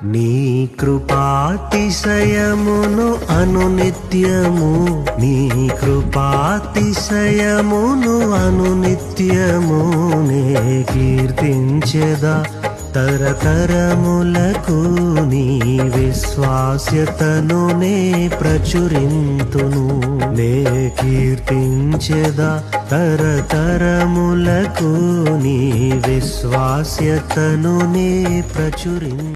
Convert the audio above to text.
నీ కృపాతిశయమును అనునిత్యము, నీ కృపాతిశయమును అనునిత్యము నే కీర్తించెదా తరతరములకు. నీ విశ్వాస్యతను నే ప్రచురింతును, నే కీర్తించెదా తరతరములకు. నీ విశ్వాస్యతను నే ప్రచురింతును.